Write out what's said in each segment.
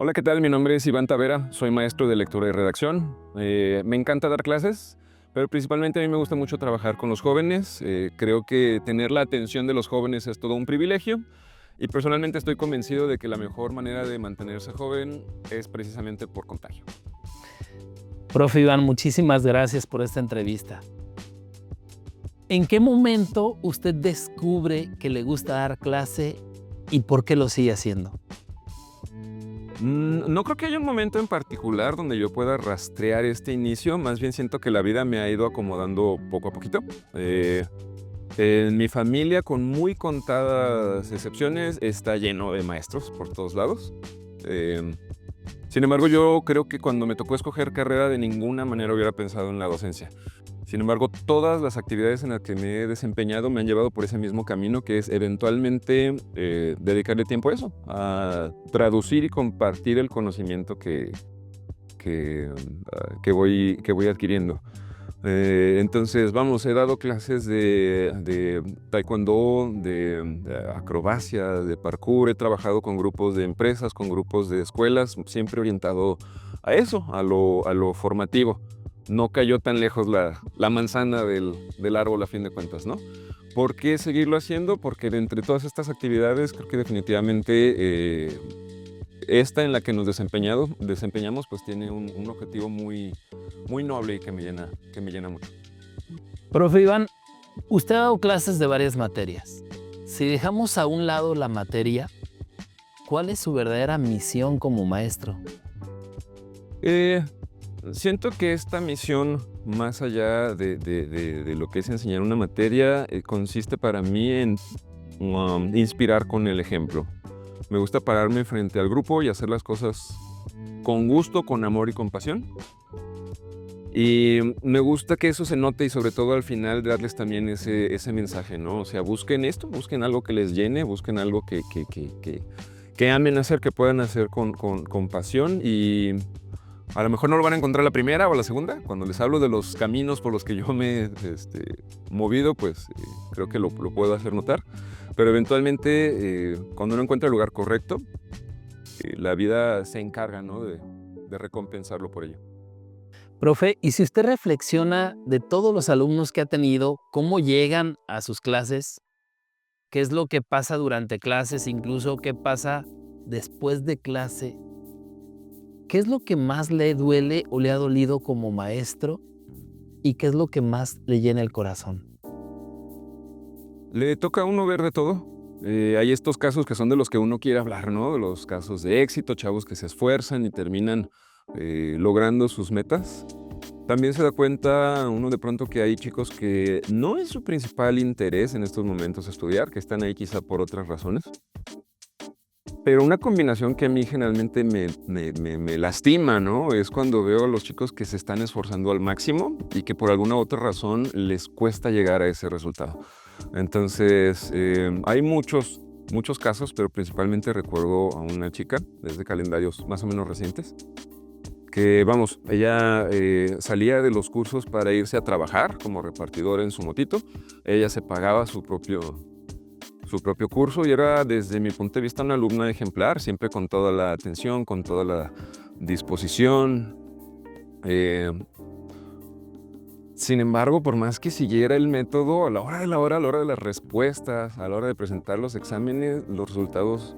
Hola, ¿qué tal? Mi nombre es Iván Tavera, soy maestro de lectura y redacción. Me encanta dar clases, pero principalmente a mí me gusta mucho trabajar con los jóvenes. Creo que tener la atención de los jóvenes es todo un privilegio y personalmente estoy convencido de que la mejor manera de mantenerse joven es precisamente por contagio. Profe Iván, muchísimas gracias por esta entrevista. ¿En qué momento usted descubre que le gusta dar clase y por qué lo sigue haciendo? No creo que haya un momento en particular donde yo pueda rastrear este inicio, más bien siento que la vida me ha ido acomodando poco a poquito. En mi familia, con muy contadas excepciones, está lleno de maestros por todos lados. Sin embargo, yo creo que cuando me tocó escoger carrera, de ninguna manera hubiera pensado en la docencia. Sin embargo, todas las actividades en las que me he desempeñado me han llevado por ese mismo camino, que es eventualmente dedicarle tiempo a eso, a traducir y compartir el conocimiento que voy adquiriendo. Entonces, vamos, he dado clases de taekwondo, de acrobacia, de parkour, he trabajado con grupos de empresas, con grupos de escuelas, siempre orientado a eso, a lo formativo. No cayó tan lejos la manzana del árbol a fin de cuentas, ¿no? ¿Por qué seguirlo haciendo? Porque de entre todas estas actividades creo que definitivamente esta en la que nos desempeñamos pues tiene un objetivo muy, muy noble y que me llena mucho. Profe Iván, usted ha dado clases de varias materias. Si dejamos a un lado la materia, ¿cuál es su verdadera misión como maestro? Siento que esta misión, más allá de lo que es enseñar una materia, consiste para mí en inspirar con el ejemplo. Me gusta pararme frente al grupo y hacer las cosas con gusto, con amor y con pasión. Y me gusta que eso se note y sobre todo al final darles también ese mensaje, ¿no? O sea, busquen esto, busquen algo que les llene, busquen algo que amen hacer, que puedan hacer con pasión y a lo mejor no lo van a encontrar la primera o la segunda. Cuando les hablo de los caminos por los que yo me he movido, pues creo que lo puedo hacer notar. Pero eventualmente, cuando uno encuentra el lugar correcto, la vida se encarga, ¿no?, de recompensarlo por ello. Profe, y si usted reflexiona de todos los alumnos que ha tenido, cómo llegan a sus clases, qué es lo que pasa durante clases, incluso qué pasa después de clase, ¿qué es lo que más le duele o le ha dolido como maestro y qué es lo que más le llena el corazón? Le toca a uno ver de todo. Hay estos casos que son de los que uno quiere hablar, ¿no? De los casos de éxito, chavos que se esfuerzan y terminan logrando sus metas. También se da cuenta uno de pronto que hay chicos que no es su principal interés en estos momentos estudiar, que están ahí quizá por otras razones. Pero una combinación que a mí generalmente me lastima, ¿no? Es cuando veo a los chicos que se están esforzando al máximo y que por alguna otra razón les cuesta llegar a ese resultado. Entonces, hay muchos casos, pero principalmente recuerdo a una chica, desde calendarios más o menos recientes, que vamos, ella salía de los cursos para irse a trabajar como repartidora en su motito. Ella se pagaba su propio curso y era, desde mi punto de vista, una alumna ejemplar, siempre con toda la atención, con toda la disposición. Sin embargo, por más que siguiera el método, a la hora a la hora de las respuestas, a la hora de presentar los exámenes, los resultados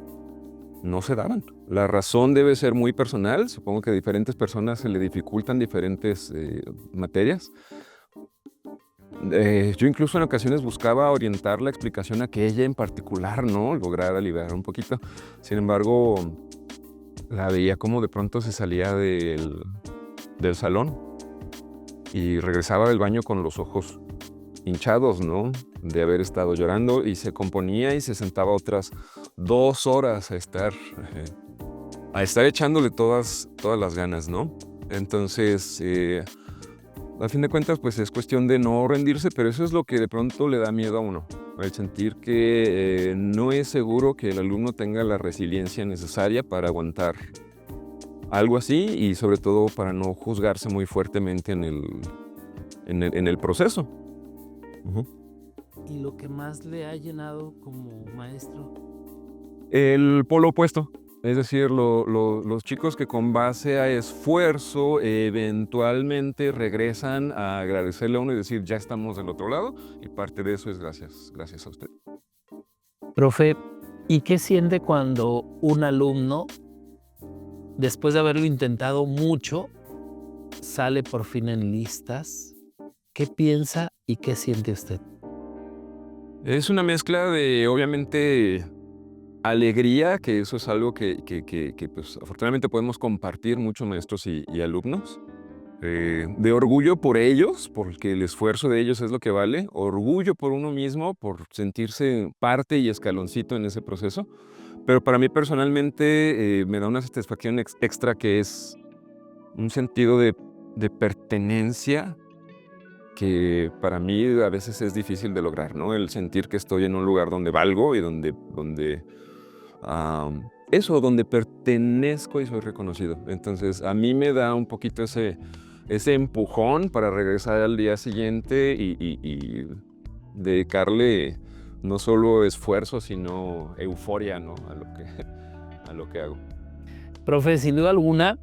no se daban. La razón debe ser muy personal. Supongo que a diferentes personas se le dificultan diferentes materias. Yo incluso en ocasiones buscaba orientar la explicación a que ella en particular, ¿no?, lograra liberar un poquito. Sin embargo, la veía como de pronto se salía del salón y regresaba del baño con los ojos hinchados, ¿no?, de haber estado llorando, y se componía y se sentaba otras 2 horas a estar echándole todas las ganas, ¿no? Entonces, a fin de cuentas, pues es cuestión de no rendirse, pero eso es lo que de pronto le da miedo a uno, el sentir que no es seguro que el alumno tenga la resiliencia necesaria para aguantar algo así y sobre todo para no juzgarse muy fuertemente en el proceso. Uh-huh. ¿Y lo que más le ha llenado como maestro? El polo opuesto. Es decir, los chicos que con base a esfuerzo eventualmente regresan a agradecerle a uno y decir, ya estamos del otro lado, y parte de eso es gracias a usted. Profe, ¿y qué siente cuando un alumno, después de haberlo intentado mucho, sale por fin en listas? ¿Qué piensa y qué siente usted? Es una mezcla de, obviamente, alegría, que eso es algo que pues, afortunadamente podemos compartir muchos maestros y alumnos. De orgullo por ellos, porque el esfuerzo de ellos es lo que vale. Orgullo por uno mismo, por sentirse parte y escaloncito en ese proceso. Pero para mí personalmente me da una satisfacción extra, que es un sentido de pertenencia que para mí a veces es difícil de lograr, ¿no? El sentir que estoy en un lugar donde valgo y donde donde pertenezco y soy reconocido. Entonces a mí me da un poquito ese empujón para regresar al día siguiente y dedicarle no solo esfuerzo, sino euforia, ¿no? a lo que hago. Profe, sin duda alguna,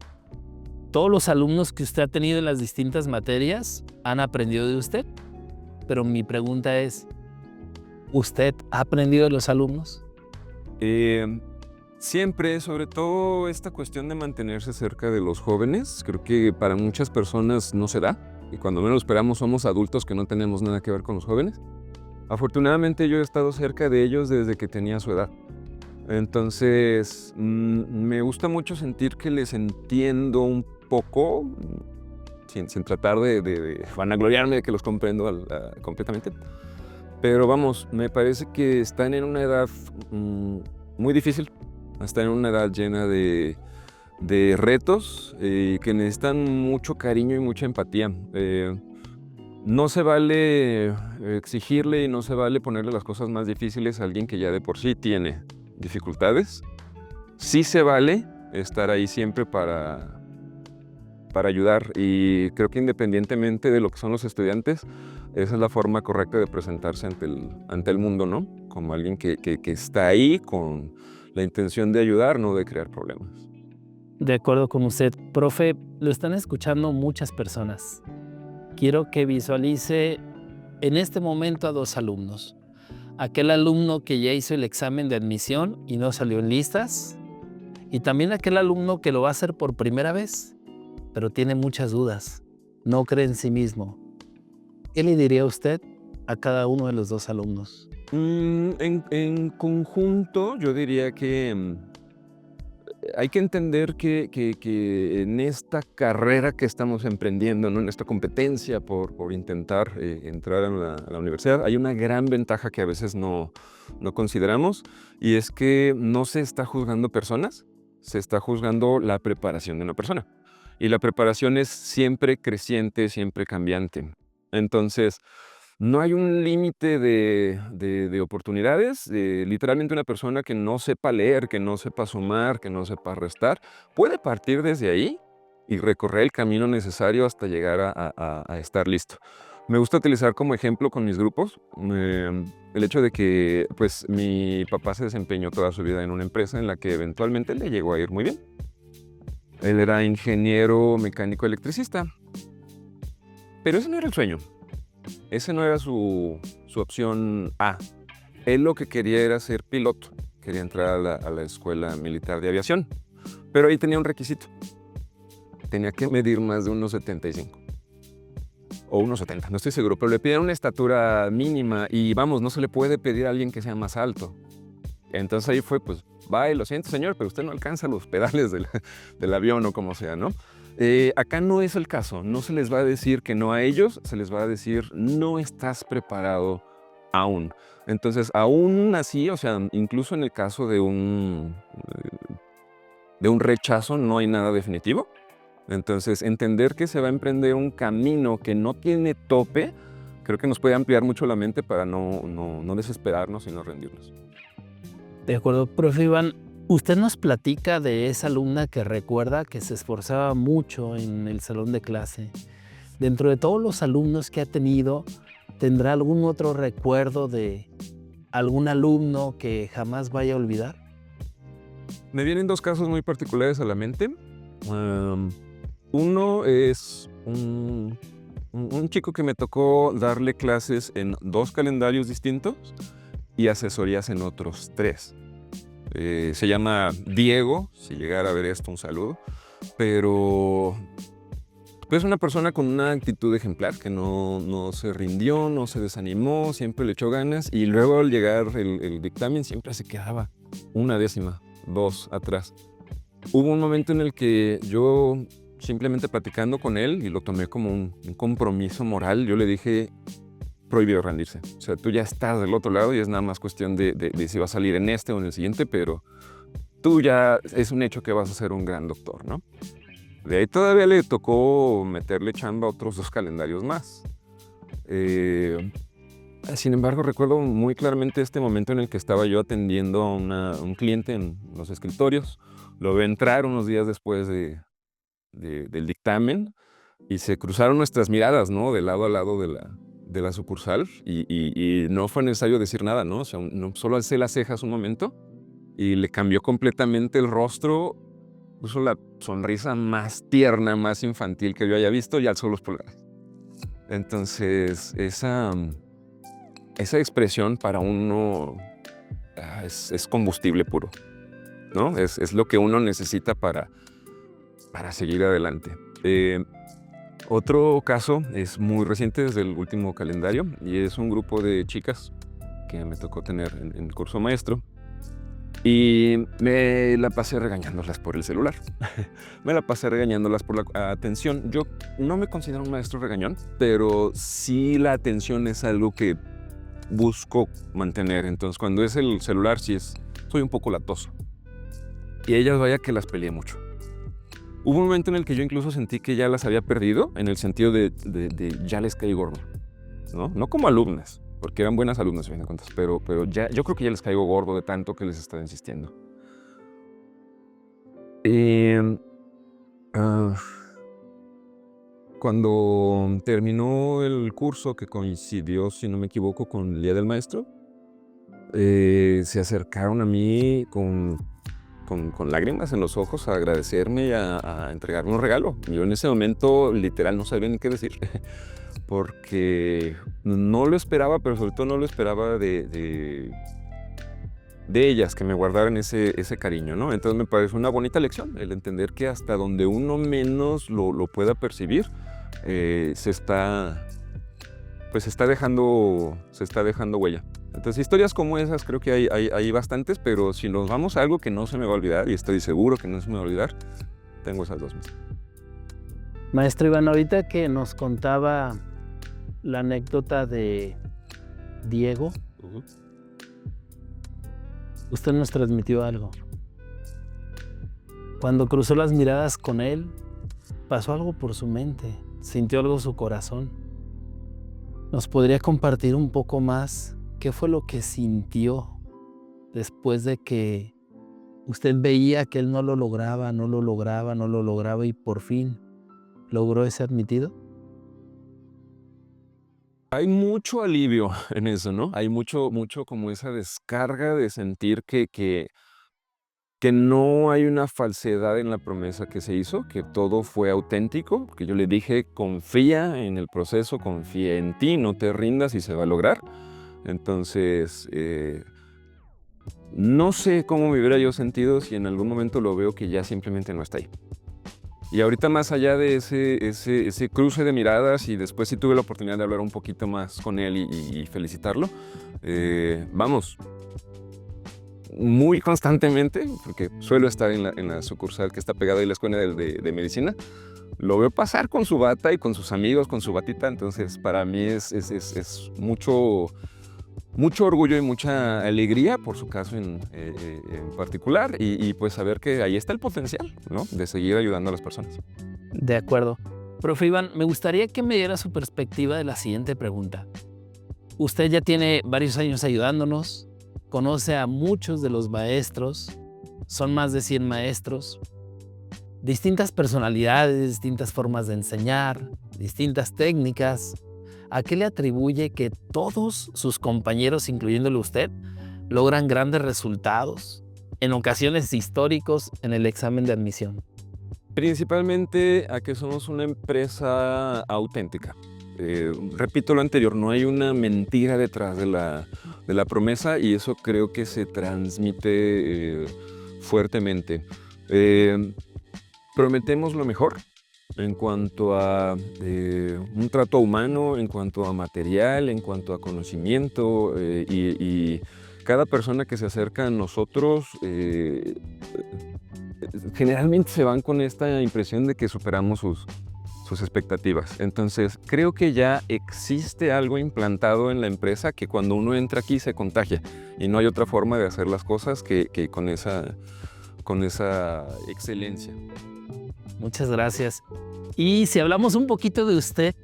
todos los alumnos que usted ha tenido en las distintas materias han aprendido de usted. Pero mi pregunta es, ¿usted ha aprendido de los alumnos? Siempre, sobre todo esta cuestión de mantenerse cerca de los jóvenes, creo que para muchas personas no se da, y cuando menos lo esperamos somos adultos que no tenemos nada que ver con los jóvenes. Afortunadamente yo he estado cerca de ellos desde que tenía su edad. Entonces, me gusta mucho sentir que les entiendo un poco, sin tratar de vanagloriarme de que los comprendo completamente. Pero vamos, me parece que están en una edad muy difícil, están en una edad llena de retos que necesitan mucho cariño y mucha empatía. No se vale exigirle y no se vale ponerle las cosas más difíciles a alguien que ya de por sí tiene dificultades. Sí se vale estar ahí siempre para ayudar, y creo que independientemente de lo que son los estudiantes, esa es la forma correcta de presentarse ante el mundo, ¿no? Como alguien que está ahí con la intención de ayudar, no de crear problemas. De acuerdo con usted. Profe, lo están escuchando muchas personas. Quiero que visualice en este momento a dos alumnos. Aquel alumno que ya hizo el examen de admisión y no salió en listas, y también aquel alumno que lo va a hacer por primera vez, pero tiene muchas dudas, no cree en sí mismo. ¿Qué le diría usted a cada uno de los dos alumnos? En conjunto, yo diría que hay que entender que en esta carrera que estamos emprendiendo, ¿no? En esta competencia por intentar entrar a la universidad, hay una gran ventaja que a veces no consideramos, y es que no se está juzgando personas, se está juzgando la preparación de una persona. Y la preparación es siempre creciente, siempre cambiante. Entonces, no hay un límite de oportunidades. Literalmente una persona que no sepa leer, que no sepa sumar, que no sepa restar, puede partir desde ahí y recorrer el camino necesario hasta llegar a estar listo. Me gusta utilizar como ejemplo con mis grupos el hecho de que pues, mi papá se desempeñó toda su vida en una empresa en la que eventualmente le llegó a ir muy bien. Él era ingeniero mecánico electricista, pero ese no era el sueño. Ese no era su opción A. Él lo que quería era ser piloto. Quería entrar a la Escuela Militar de Aviación. Pero ahí tenía un requisito. Tenía que medir más de 1,75. O 1,70, no estoy seguro. Pero le pidieron una estatura mínima. Y vamos, no se le puede pedir a alguien que sea más alto. Entonces ahí fue, pues, bye, lo siento señor, pero usted no alcanza los pedales del avión o como sea, ¿no? Acá no es el caso, no se les va a decir que no a ellos, se les va a decir no estás preparado aún. Entonces, aún así, o sea, incluso en el caso de un rechazo no hay nada definitivo. Entonces, entender que se va a emprender un camino que no tiene tope, creo que nos puede ampliar mucho la mente para no desesperarnos y no rendirnos. De acuerdo, profe Iván, usted nos platica de esa alumna que recuerda que se esforzaba mucho en el salón de clase. Dentro de todos los alumnos que ha tenido, ¿tendrá algún otro recuerdo de algún alumno que jamás vaya a olvidar? Me vienen dos casos muy particulares a la mente. Uno es un chico que me tocó darle clases en 2 calendarios distintos y asesorías en otros 3. Se llama Diego, si llegara a ver esto, un saludo. Pero es una persona con una actitud ejemplar, que no se rindió, no se desanimó, siempre le echó ganas, y luego al llegar el dictamen siempre se quedaba 1 décima, 2 atrás. Hubo un momento en el que yo, simplemente platicando con él, y lo tomé como un compromiso moral, yo le dije: prohibido rendirse. O sea, tú ya estás del otro lado y es nada más cuestión de si va a salir en este o en el siguiente, pero tú ya es un hecho que vas a ser un gran doctor, ¿no? De ahí todavía le tocó meterle chamba a otros 2 calendarios más. Sin embargo, recuerdo muy claramente este momento en el que estaba yo atendiendo a un cliente en los escritorios. Lo veo entrar unos días después del dictamen y se cruzaron nuestras miradas, ¿no? De lado a lado de la sucursal y no fue necesario decir nada, ¿no? O sea, solo alcé las cejas un momento y le cambió completamente el rostro. Puso la sonrisa más tierna, más infantil que yo haya visto y alzó los pulgares. Entonces, esa expresión para uno es combustible puro, ¿no? Es lo que uno necesita para seguir adelante. Otro caso es muy reciente, desde el último calendario, y es un grupo de chicas que me tocó tener en el curso maestro. Y me la pasé regañándolas por el celular. Me la pasé regañándolas por la atención. Yo no me considero un maestro regañón, pero sí la atención es algo que busco mantener. Entonces, cuando es el celular, soy un poco latoso. Y ellas, vaya que las peleé mucho. Hubo un momento en el que yo incluso sentí que ya las había perdido, en el sentido de ya les caí gordo, ¿no? No como alumnas, porque eran buenas alumnas, a fin de cuentas, pero ya, yo creo que ya les caigo gordo de tanto que les estaba insistiendo. Cuando terminó el curso, que coincidió, si no me equivoco, con el Día del Maestro, se acercaron a mí con lágrimas en los ojos a agradecerme y a entregarme un regalo. Yo en ese momento literal no sabía ni qué decir. Porque no lo esperaba, pero sobre todo no lo esperaba de ellas, que me guardaran ese cariño, ¿no? Entonces me parece una bonita lección, el entender que hasta donde uno menos lo pueda percibir, se está dejando huella. Entonces, historias como esas creo que hay bastantes, pero si nos vamos a algo que no se me va a olvidar, y estoy seguro que no se me va a olvidar, tengo esas 2 mismas. Maestro Iván, ahorita que nos contaba la anécdota de Diego, usted nos transmitió algo. Cuando cruzó las miradas con él, pasó algo por su mente, sintió algo su corazón. ¿Nos podría compartir un poco más qué fue lo que sintió después de que usted veía que él no lo lograba y por fin logró ese admitido? Hay mucho alivio en eso, ¿no? Hay mucho como esa descarga de sentir que no hay una falsedad en la promesa que se hizo, que todo fue auténtico, que yo le dije: confía en el proceso, confía en ti, no te rindas y se va a lograr. Entonces, no sé cómo me hubiera yo sentido si en algún momento lo veo que ya simplemente no está ahí. Y ahorita, más allá de ese cruce de miradas, y después sí tuve la oportunidad de hablar un poquito más con él y felicitarlo, vamos, muy constantemente, porque suelo estar en la sucursal que está pegada a la escuela de medicina, lo veo pasar con su bata y con sus amigos, con su batita. Entonces, para mí es mucho orgullo y mucha alegría por su caso en particular, y pues saber que ahí está el potencial, ¿no?, de seguir ayudando a las personas. De acuerdo. Profe Iván, me gustaría que me diera su perspectiva de la siguiente pregunta. Usted ya tiene varios años ayudándonos, conoce a muchos de los maestros, son más de 100 maestros, distintas personalidades, distintas formas de enseñar, distintas técnicas. ¿A qué le atribuye que todos sus compañeros, incluyéndole usted, logran grandes resultados en ocasiones históricos en el examen de admisión? Principalmente a que somos una empresa auténtica. Repito lo anterior, no hay una mentira detrás de la promesa y eso creo que se transmite fuertemente. Prometemos lo mejor en cuanto a un trato humano, en cuanto a material, en cuanto a conocimiento y cada persona que se acerca a nosotros generalmente se van con esta impresión de que superamos sus expectativas. Entonces, creo que ya existe algo implantado en la empresa que cuando uno entra aquí se contagia y no hay otra forma de hacer las cosas que con esa excelencia. Muchas gracias. Y si hablamos un poquito de usted,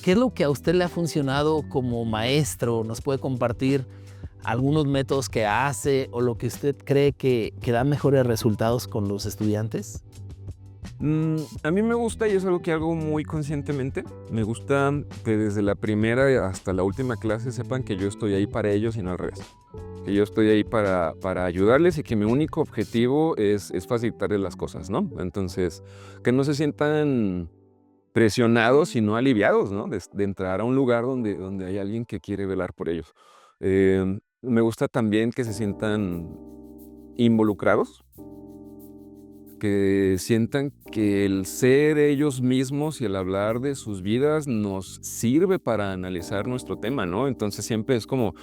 ¿qué es lo que a usted le ha funcionado como maestro? ¿Nos puede compartir algunos métodos que hace o lo que usted cree que da mejores resultados con los estudiantes? A mí me gusta, y es algo que hago muy conscientemente, me gusta que desde la primera hasta la última clase sepan que yo estoy ahí para ellos y no al revés. Que yo estoy ahí para ayudarles y que mi único objetivo es facilitarles las cosas, ¿no? Entonces, que no se sientan presionados, sino aliviados, ¿no? De entrar a un lugar donde hay alguien que quiere velar por ellos. Me gusta también que se sientan involucrados, que sientan que el ser ellos mismos y el hablar de sus vidas nos sirve para analizar nuestro tema, ¿no? Entonces siempre es como,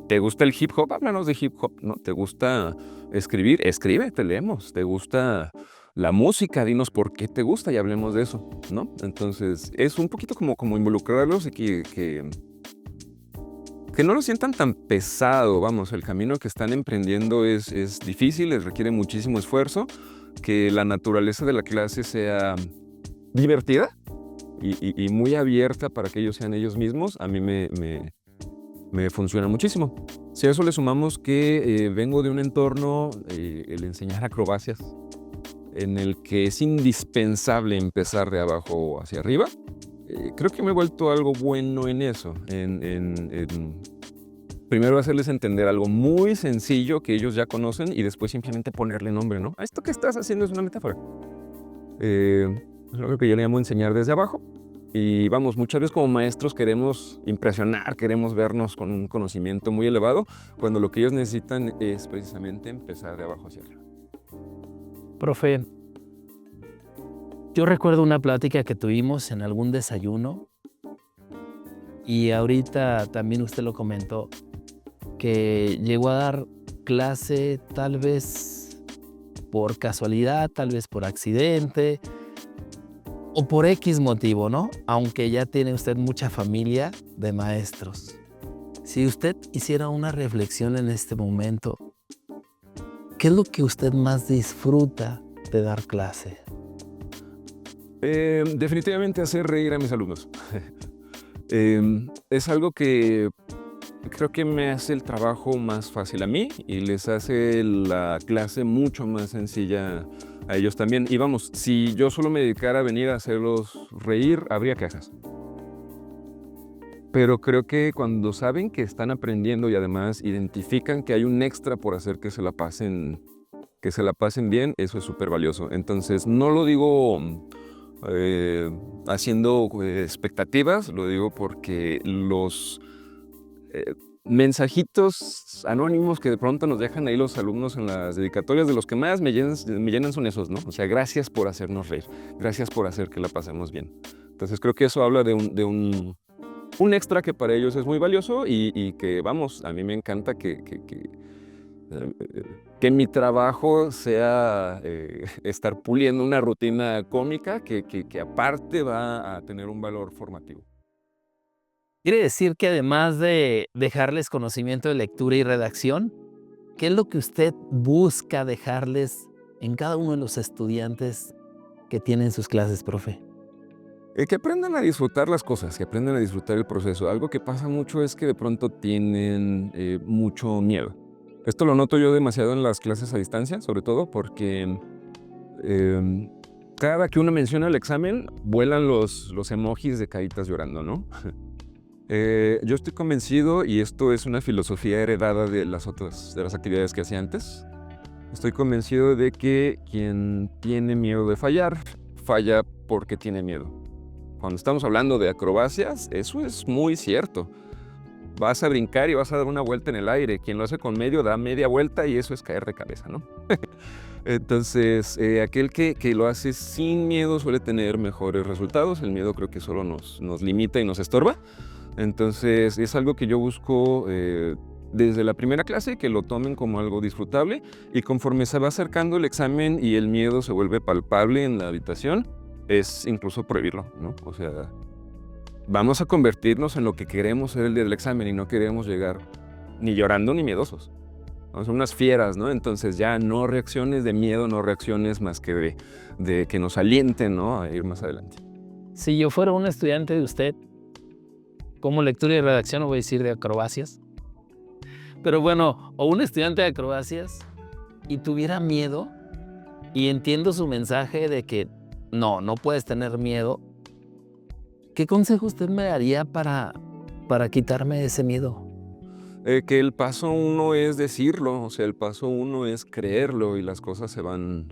¿te gusta el hip hop? Háblanos de hip hop, ¿no? ¿Te gusta escribir? Escribe, te leemos. ¿Te gusta la música? Dinos por qué te gusta y hablemos de eso, ¿no? Entonces es un poquito como involucrarlos y que no lo sientan tan pesado. Vamos, el camino que están emprendiendo es difícil, les requiere muchísimo esfuerzo. Que la naturaleza de la clase sea divertida y muy abierta para que ellos sean ellos mismos, a mí me funciona muchísimo. Si a eso le sumamos que vengo de un entorno, el enseñar acrobacias, en el que es indispensable empezar de abajo hacia arriba, creo que me he vuelto algo bueno en eso, primero hacerles entender algo muy sencillo que ellos ya conocen y después simplemente ponerle nombre, ¿no? Esto que estás haciendo es una metáfora. Es lo que yo le llamo enseñar desde abajo. Y vamos, muchas veces como maestros queremos impresionar, queremos vernos con un conocimiento muy elevado, cuando lo que ellos necesitan es precisamente empezar de abajo hacia arriba. Profe, yo recuerdo una plática que tuvimos en algún desayuno y ahorita también usted lo comentó, que llegó a dar clase tal vez por casualidad, tal vez por accidente o por X motivo, ¿no? Aunque ya tiene usted mucha familia de maestros. Si usted hiciera una reflexión en este momento, ¿qué es lo que usted más disfruta de dar clase? Definitivamente hacer reír a mis alumnos. Es algo que creo que me hace el trabajo más fácil a mí y les hace la clase mucho más sencilla a ellos también. Y vamos, si yo solo me dedicara a venir a hacerlos reír, habría quejas. Pero creo que cuando saben que están aprendiendo y además identifican que hay un extra por hacer que se la pasen bien, eso es súper valioso. Entonces, no lo digo haciendo expectativas, lo digo porque los mensajitos anónimos que de pronto nos dejan ahí los alumnos en las dedicatorias, de los que más me llenan son esos, ¿no? O sea, gracias por hacernos reír, gracias por hacer que la pasemos bien. Entonces creo que eso habla de un extra que para ellos es muy valioso y que, vamos, a mí me encanta que mi trabajo sea estar puliendo una rutina cómica que aparte va a tener un valor formativo. Quiere decir que además de dejarles conocimiento de lectura y redacción, ¿qué es lo que usted busca dejarles en cada uno de los estudiantes que tienen sus clases, profe? Que aprendan a disfrutar las cosas, que aprendan a disfrutar el proceso. Algo que pasa mucho es que de pronto tienen mucho miedo. Esto lo noto yo demasiado en las clases a distancia, sobre todo porque cada que uno menciona el examen, vuelan los emojis de caritas llorando, ¿no? Yo estoy convencido, y esto es una filosofía heredada de las actividades que hacía antes, Estoy convencido de que quien tiene miedo de fallar, falla porque tiene miedo. Cuando estamos hablando de acrobacias, eso es muy cierto. Vas a brincar y vas a dar una vuelta en el aire. Quien lo hace con medio da media vuelta y eso es caer de cabeza, ¿no? Entonces, aquel que lo hace sin miedo suele tener mejores resultados. El miedo creo que solo nos limita y nos estorba. Entonces, es algo que yo busco desde la primera clase, que lo tomen como algo disfrutable, y conforme se va acercando el examen y el miedo se vuelve palpable en la habitación, es incluso prohibirlo, ¿no? O sea, vamos a convertirnos en lo que queremos ser el día del examen y no queremos llegar ni llorando ni miedosos. Son unas fieras, ¿no? Entonces ya no reacciones de miedo, no reacciones más que de que nos alienten, ¿no? A ir más adelante. Si yo fuera un estudiante de usted, como lectura y redacción, no voy a decir de acrobacias, pero bueno, o un estudiante de acrobacias y tuviera miedo, y entiendo su mensaje de que no puedes tener miedo, ¿qué consejo usted me daría para quitarme ese miedo? Que el paso uno es decirlo, o sea, el paso uno es creerlo y las cosas se van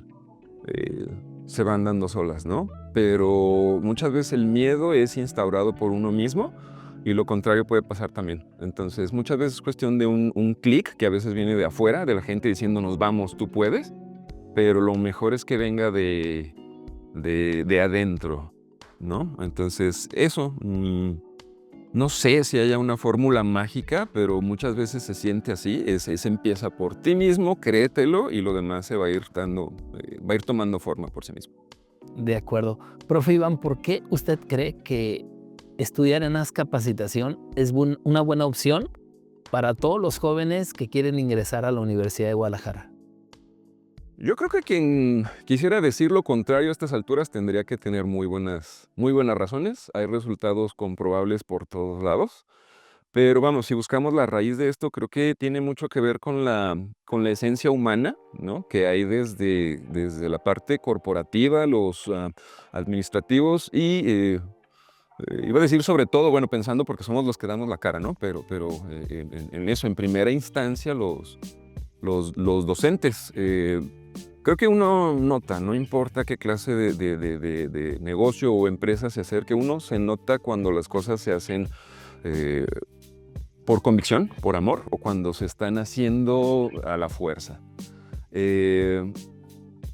dando solas, ¿no? Pero muchas veces el miedo es instaurado por uno mismo y lo contrario puede pasar también. Entonces, muchas veces es cuestión de un clic que a veces viene de afuera, de la gente diciéndonos, vamos, tú puedes, pero lo mejor es que venga de adentro, ¿no? Entonces, eso, no sé si haya una fórmula mágica, pero muchas veces se siente así, es empieza por ti mismo, créetelo y lo demás se va a ir va a ir tomando forma por sí mismo. De acuerdo. Profe Iván, ¿por qué usted cree que estudiar en Azcapacitación es una buena opción para todos los jóvenes que quieren ingresar a la Universidad de Guadalajara? Yo creo que quien quisiera decir lo contrario a estas alturas tendría que tener muy buenas razones. Hay resultados comprobables por todos lados. Pero vamos, si buscamos la raíz de esto, creo que tiene mucho que ver con la esencia humana, ¿no? Que hay desde la parte corporativa, los administrativos y iba a decir sobre todo, bueno, pensando porque somos los que damos la cara, ¿no? Pero en eso, en primera instancia, los docentes. Creo que uno nota, no importa qué clase de negocio o empresa se acerque, uno se nota cuando las cosas se hacen por convicción, por amor, o cuando se están haciendo a la fuerza.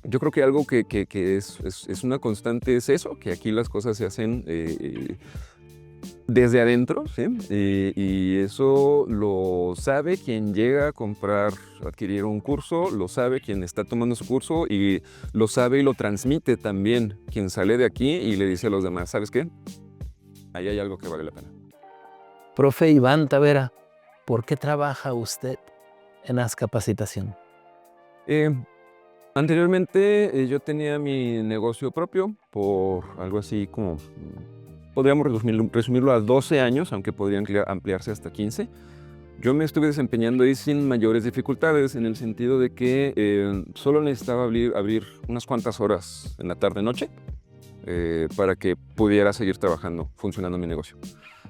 Yo creo que algo que es una constante es eso, que aquí las cosas se hacen desde adentro, ¿sí? Y eso lo sabe quien llega a comprar, adquirir un curso, lo sabe quien está tomando su curso y lo sabe y lo transmite también quien sale de aquí y le dice a los demás, ¿sabes qué? Ahí hay algo que vale la pena. Profe Iván Tavera, ¿por qué trabaja usted en Azcapacitación? Anteriormente yo tenía mi negocio propio por algo así como, podríamos resumirlo a 12 años, aunque podría ampliarse hasta 15. Yo me estuve desempeñando ahí sin mayores dificultades, en el sentido de que solo necesitaba abrir unas cuantas horas en la tarde-noche para que pudiera seguir trabajando, funcionando mi negocio.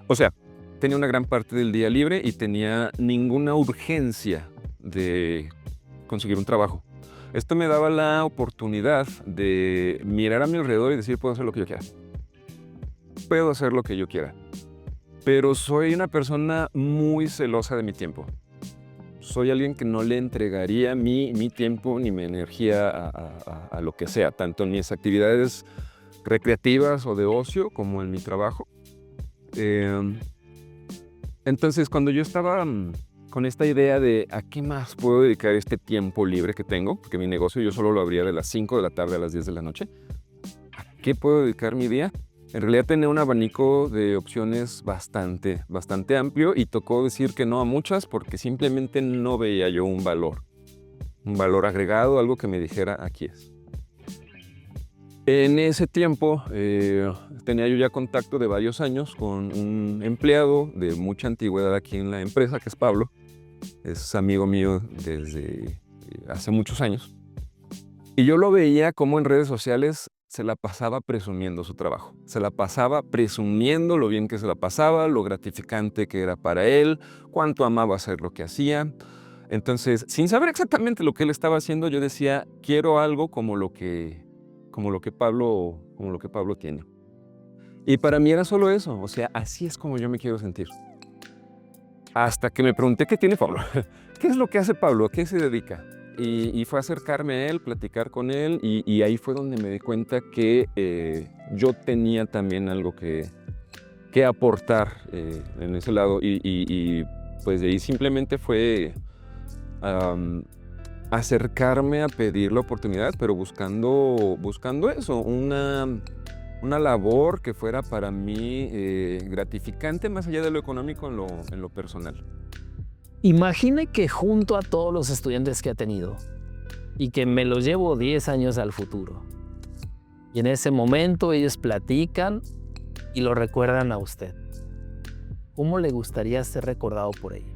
O sea, tenía una gran parte del día libre y tenía ninguna urgencia de conseguir un trabajo. Esto me daba la oportunidad de mirar a mi alrededor y decir, puedo hacer lo que yo quiera. Puedo hacer lo que yo quiera. Pero soy una persona muy celosa de mi tiempo. Soy alguien que no le entregaría mi tiempo ni mi energía a lo que sea, tanto en mis actividades recreativas o de ocio como en mi trabajo. Entonces, cuando yo estaba con esta idea de a qué más puedo dedicar este tiempo libre que tengo, porque mi negocio yo solo lo abría de las 5 de la tarde a las 10 de la noche, ¿a qué puedo dedicar mi día? En realidad tenía un abanico de opciones bastante amplio y tocó decir que no a muchas porque simplemente no veía yo un valor agregado, algo que me dijera aquí es. En ese tiempo tenía yo ya contacto de varios años con un empleado de mucha antigüedad aquí en la empresa, que es Pablo. Es amigo mío desde hace muchos años. Y yo lo veía como en redes sociales se la pasaba presumiendo su trabajo. Se la pasaba presumiendo lo bien que se la pasaba, lo gratificante que era para él, cuánto amaba hacer lo que hacía. Entonces, sin saber exactamente lo que él estaba haciendo, yo decía, quiero algo como lo que Pablo tiene. Y para mí era solo eso, o sea, así es como yo me quiero sentir. Hasta que me pregunté, ¿qué tiene Pablo? ¿Qué es lo que hace Pablo? ¿A qué se dedica? Y fue acercarme a él, platicar con él, y ahí fue donde me di cuenta que yo tenía también algo que aportar en ese lado. Y pues de ahí simplemente fue acercarme a pedir la oportunidad, pero buscando eso, una labor que fuera para mí gratificante más allá de lo económico en lo personal. Imagine que junto a todos los estudiantes que ha tenido y que me los llevo 10 años al futuro, y en ese momento ellos platican y lo recuerdan a usted, ¿cómo le gustaría ser recordado por ellos?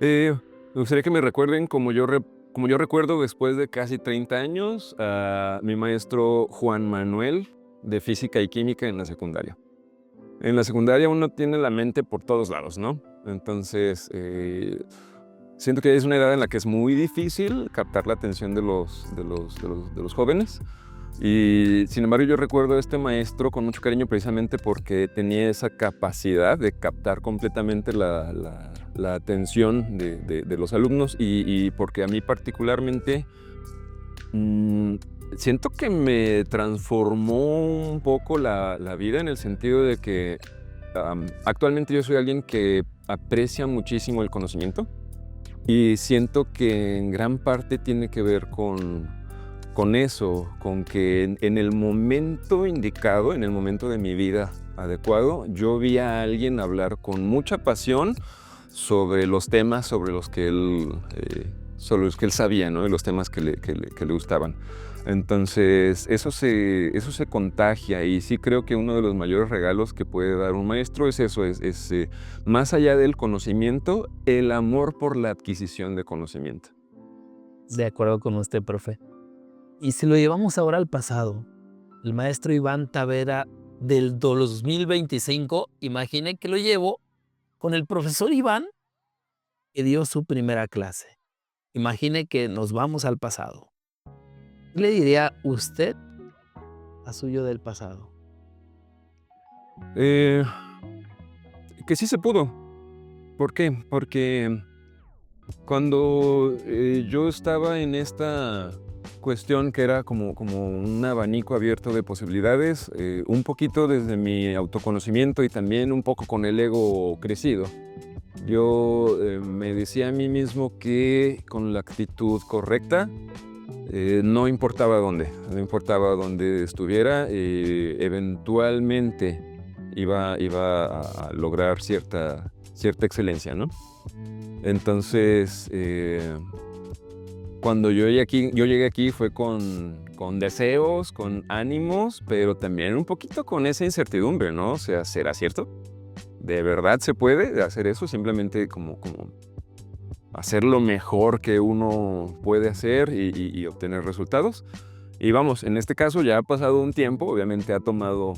Me gustaría que me recuerden como yo recuerdo después de casi 30 años a mi maestro Juan Manuel de Física y Química en la secundaria. En la secundaria uno tiene la mente por todos lados, ¿no? Entonces, siento que es una edad en la que es muy difícil captar la atención de los jóvenes. Y sin embargo yo recuerdo a este maestro con mucho cariño precisamente porque tenía esa capacidad de captar completamente la atención de los alumnos y porque a mí particularmente siento que me transformó un poco la vida en el sentido de que actualmente yo soy alguien que aprecia muchísimo el conocimiento y siento que en gran parte tiene que ver con eso, con que en el momento indicado, en el momento de mi vida adecuado, yo vi a alguien hablar con mucha pasión sobre los temas sobre los que él sabía, ¿no? Y los temas que le gustaban. Entonces, eso se contagia y sí creo que uno de los mayores regalos que puede dar un maestro es eso, más allá del conocimiento, el amor por la adquisición de conocimiento. De acuerdo con usted, profe. Y si lo llevamos ahora al pasado, el maestro Iván Tavera del 2025, imagine que lo llevo con el profesor Iván que dio su primera clase. Imagine que nos vamos al pasado. ¿Qué le diría usted a suyo del pasado? Que sí se pudo. ¿Por qué? Porque cuando yo estaba en esta cuestión que era como un abanico abierto de posibilidades, un poquito desde mi autoconocimiento y también un poco con el ego crecido, yo me decía a mí mismo que con la actitud correcta, no importaba dónde estuviera, eventualmente iba a lograr cierta excelencia, ¿no? Entonces, cuando yo llegué aquí fue con deseos, con ánimos, pero también un poquito con esa incertidumbre, ¿no? O sea, ¿será cierto? ¿De verdad se puede hacer eso? Simplemente como hacer lo mejor que uno puede hacer y obtener resultados. Y vamos, en este caso ya ha pasado un tiempo, obviamente ha tomado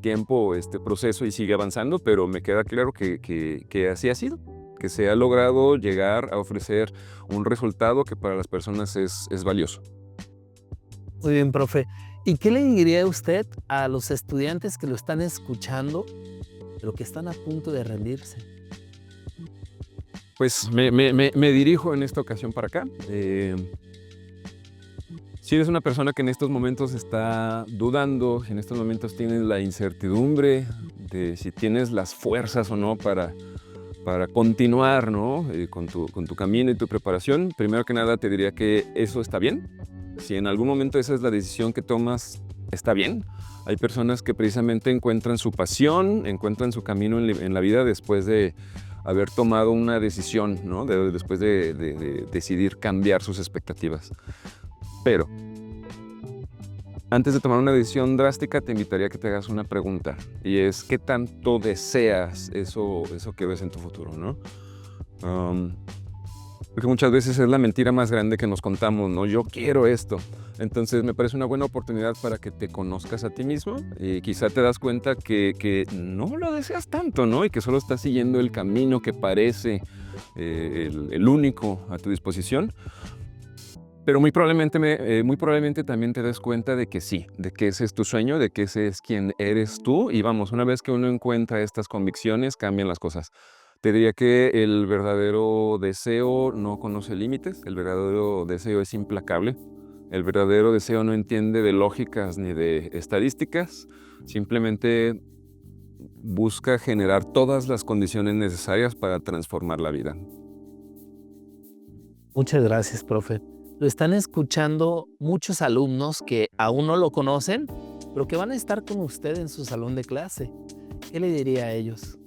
tiempo este proceso y sigue avanzando, pero me queda claro que así ha sido, que se ha logrado llegar a ofrecer un resultado que para las personas es valioso. Muy bien, profe. ¿Y qué le diría usted a los estudiantes que lo están escuchando, pero que están a punto de rendirse? Pues me dirijo en esta ocasión para acá. Si eres una persona que en estos momentos está dudando, en estos momentos tienes la incertidumbre de si tienes las fuerzas o no para continuar, ¿no? con tu camino y tu preparación, primero que nada te diría que eso está bien. Si en algún momento esa es la decisión que tomas, está bien. Hay personas que precisamente encuentran su pasión, encuentran su camino en la vida después de haber tomado una decisión, ¿no? Después de decidir cambiar sus expectativas. Pero antes de tomar una decisión drástica, te invitaría a que te hagas una pregunta, y es ¿qué tanto deseas eso que ves en tu futuro, ¿no? Porque muchas veces es la mentira más grande que nos contamos, ¿no? Yo quiero esto. Entonces me parece una buena oportunidad para que te conozcas a ti mismo y quizá te das cuenta que no lo deseas tanto, ¿no? Y que solo estás siguiendo el camino que parece el único a tu disposición. Pero muy probablemente también te des cuenta de que sí, de que ese es tu sueño, de que ese es quien eres tú. Y vamos, una vez que uno encuentra estas convicciones, cambian las cosas. Te diría que el verdadero deseo no conoce límites, el verdadero deseo es implacable. El verdadero deseo no entiende de lógicas ni de estadísticas, simplemente busca generar todas las condiciones necesarias para transformar la vida. Muchas gracias, profe. Lo están escuchando muchos alumnos que aún no lo conocen, pero que van a estar con usted en su salón de clase. ¿Qué le diría a ellos?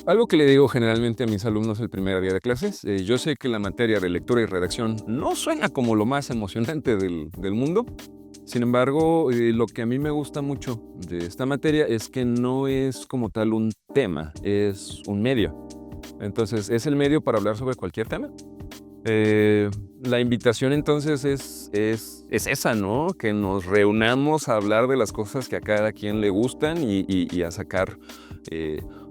Algo que le digo generalmente a mis alumnos el primer día de clases, yo sé que la materia de lectura y redacción no suena como lo más emocionante del mundo. Sin embargo, lo que a mí me gusta mucho de esta materia es que no es como tal un tema, es un medio. Entonces, es el medio para hablar sobre cualquier tema. La invitación entonces es esa, ¿no? Que nos reunamos a hablar de las cosas que a cada quien le gustan y a sacar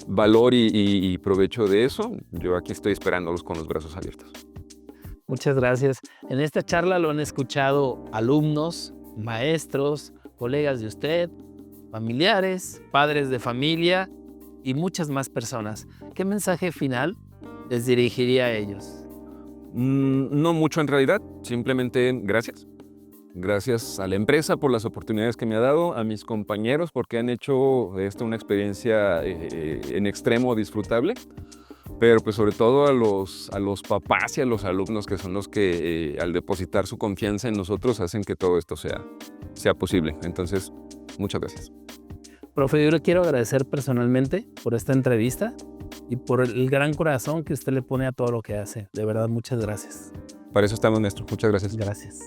valor y provecho de eso. Yo aquí estoy esperándolos con los brazos abiertos. Muchas gracias. En esta charla lo han escuchado alumnos, maestros, colegas de usted, familiares, padres de familia y muchas más personas. ¿Qué mensaje final les dirigiría a ellos? No mucho en realidad, simplemente gracias. Gracias a la empresa por las oportunidades que me ha dado, a mis compañeros porque han hecho de esto una experiencia en extremo disfrutable, pero pues sobre todo a los papás y a los alumnos que son los que al depositar su confianza en nosotros hacen que todo esto sea posible. Entonces, muchas gracias. Profe, yo le quiero agradecer personalmente por esta entrevista y por el gran corazón que usted le pone a todo lo que hace. De verdad, muchas gracias. Para eso estamos, maestro. Muchas gracias. Gracias.